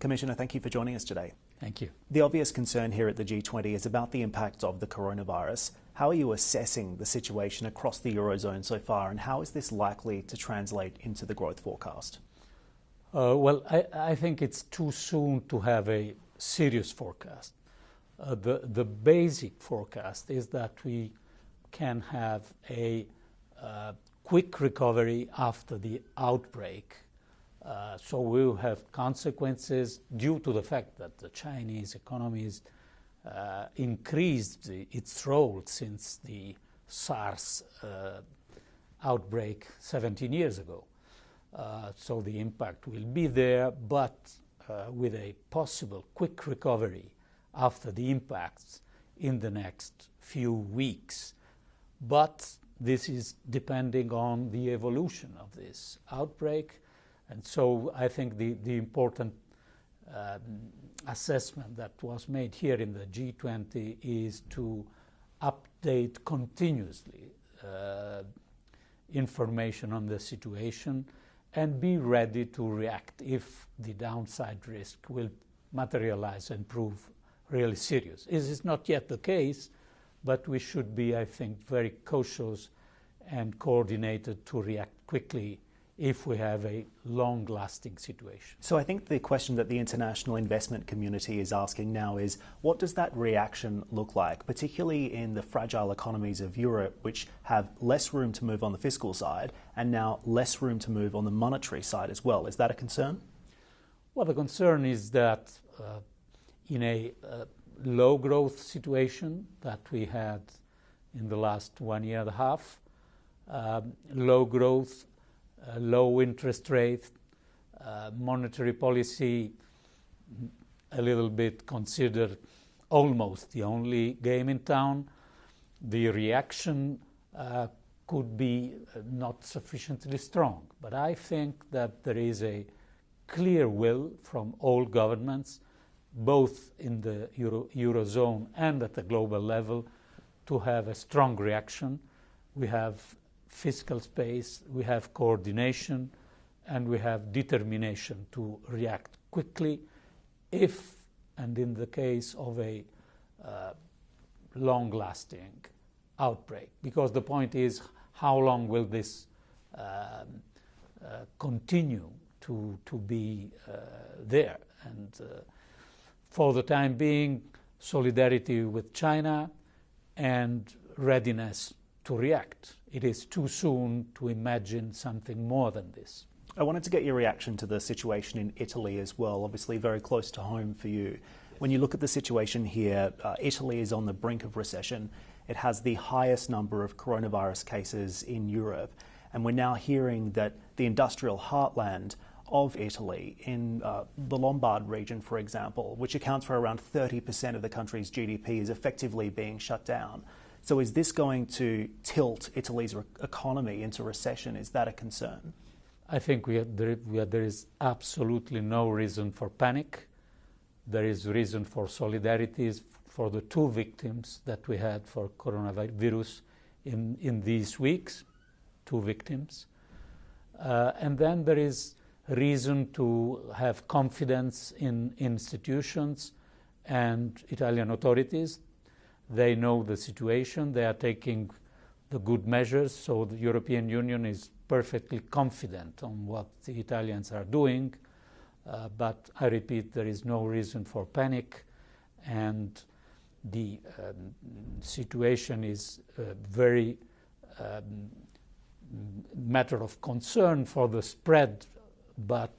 Commissioner, thank you for joining us today. Thank you. The obvious concern here at the G20 is about the impact of the coronavirus. How are you assessing the situation across the Eurozone so far, and how is this likely to translate into the growth forecast? I think it's too soon to have a serious forecast. The basic forecast is that we can have a quick recovery after the outbreak. So we will have consequences due to the fact that the Chinese economy has increased its role since the SARS outbreak 17 years ago. So the impact will be there, but with a possible quick recovery after the impacts in the next few weeks. But this is depending on the evolution of this outbreak. And so I think the important assessment that was made here in the G20 is to update continuously information on the situation and be ready to react if the downside risk will materialize and prove really serious. This is not yet the case, but we should be, I think, very cautious and coordinated to react quickly if we have a long-lasting situation. So I think the question that the international investment community is asking now is, what does that reaction look like, particularly in the fragile economies of Europe, which have less room to move on the fiscal side and now less room to move on the monetary side as well? Is that a concern? Well, the concern is that in a low growth situation that we had in the last 1 year and a half, low growth, low interest rate, monetary policy a little bit considered almost the only game in town. The reaction could be not sufficiently strong. But I think that there is a clear will from all governments, both in the Eurozone and at the global level, to have a strong reaction. We have fiscal space, we have coordination, and we have determination to react quickly if, and in the case of a long-lasting outbreak. Because the point is, how long will this continue to be there? And for the time being, solidarity with China and readiness to react. It is too soon to imagine something more than this. I wanted to get your reaction to the situation in Italy as well, obviously very close to home for you. When you look at the situation here, Italy is on the brink of recession. It has the highest number of coronavirus cases in Europe. And we're now hearing that the industrial heartland of Italy, in the Lombard region, for example, which accounts for around 30% of the country's GDP, is effectively being shut down. So is this going to tilt Italy's economy into recession? Is that a concern? I think there is absolutely no reason for panic. There is reason for solidarity for the 2 victims that we had for coronavirus in these weeks, 2 victims. And then there is reason to have confidence in institutions and Italian authorities. They know the situation, they are taking the good measures, so the European Union is perfectly confident on what the Italians are doing. But I repeat, there is no reason for panic, and the situation is very matter of concern for the spread, but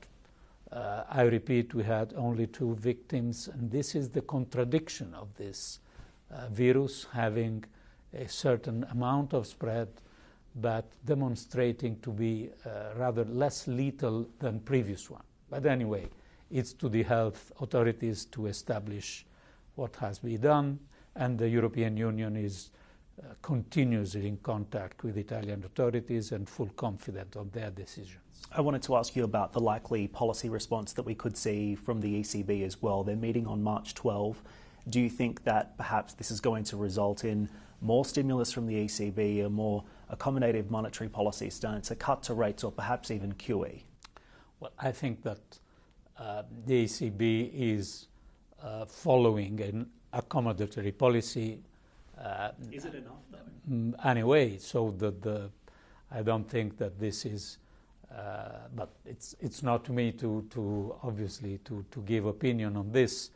I repeat, we had only 2 victims, and this is the contradiction of this virus having a certain amount of spread, but demonstrating to be rather less lethal than previous one. But anyway, it's to the health authorities to establish what has been done, and the European Union is continuously in contact with Italian authorities and full confident of their decisions. I wanted to ask you about the likely policy response that we could see from the ECB as well. They're meeting on March 12. Do you think that perhaps this is going to result in more stimulus from the ECB, a more accommodative monetary policy stance, a cut to rates, or perhaps even QE? Well, I think that the ECB is following an accommodatory policy. Is it enough, though? Anyway, so I don't think that this is, but it's not to me to obviously to give opinion on this.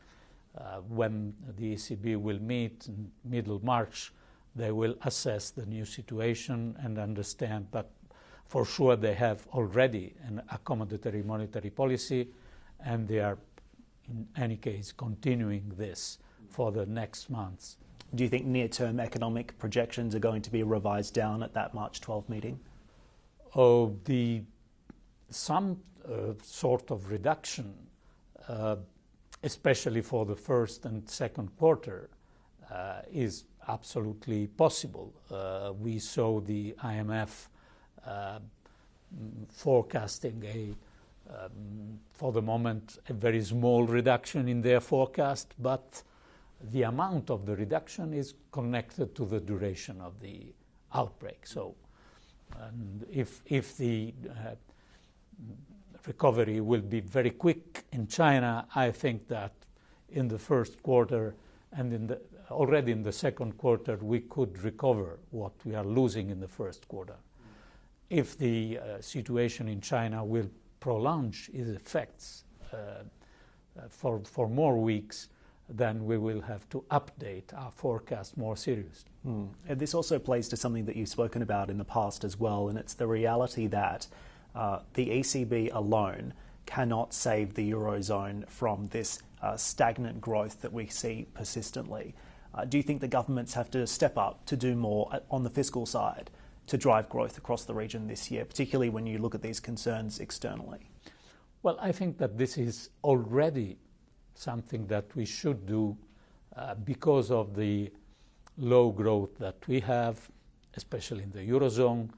When the ECB will meet in middle March, they will assess the new situation and understand that for sure they have already an accommodatory monetary policy, and they are in any case continuing this for the next months. Do you think near-term economic projections are going to be revised down at that March 12 meeting? Some sort of reduction, especially for the first and second quarter, is absolutely possible. We saw the IMF forecasting for the moment, a very small reduction in their forecast, but the amount of the reduction is connected to the duration of the outbreak. So if the recovery will be very quick in China, I think that in the first quarter and already in the second quarter, we could recover what we are losing in the first quarter. If the situation in China will prolong its effects for more weeks, then we will have to update our forecast more seriously. And this also plays to something that you've spoken about in the past as well, and it's the reality that the ECB alone cannot save the Eurozone from this stagnant growth that we see persistently. Do you think the governments have to step up to do more on the fiscal side to drive growth across the region this year, particularly when you look at these concerns externally? Well, I think that this is already something that we should do because of the low growth that we have, especially in the Eurozone,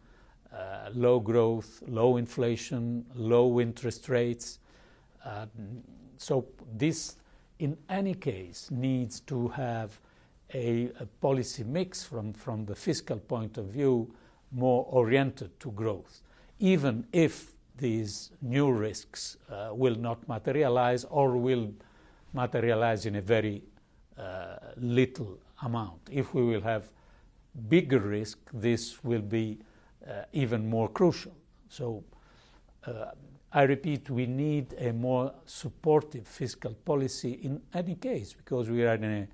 low growth, low inflation, low interest rates. So this, in any case, needs to have a policy mix from the fiscal point of view more oriented to growth, even if these new risks will not materialize or will materialize in a very little amount. If we will have bigger risk, this will be even more crucial. So I repeat, we need a more supportive fiscal policy in any case, because we are in a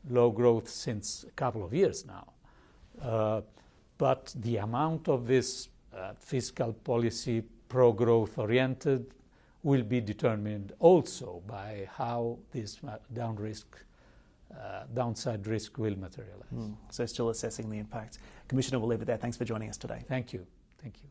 low growth since a couple of years now. But the amount of this fiscal policy pro-growth oriented will be determined also by how this downside risk will materialize. So still assessing the impact. Commissioner, we'll leave it there. Thanks for joining us today. Thank you. Thank you.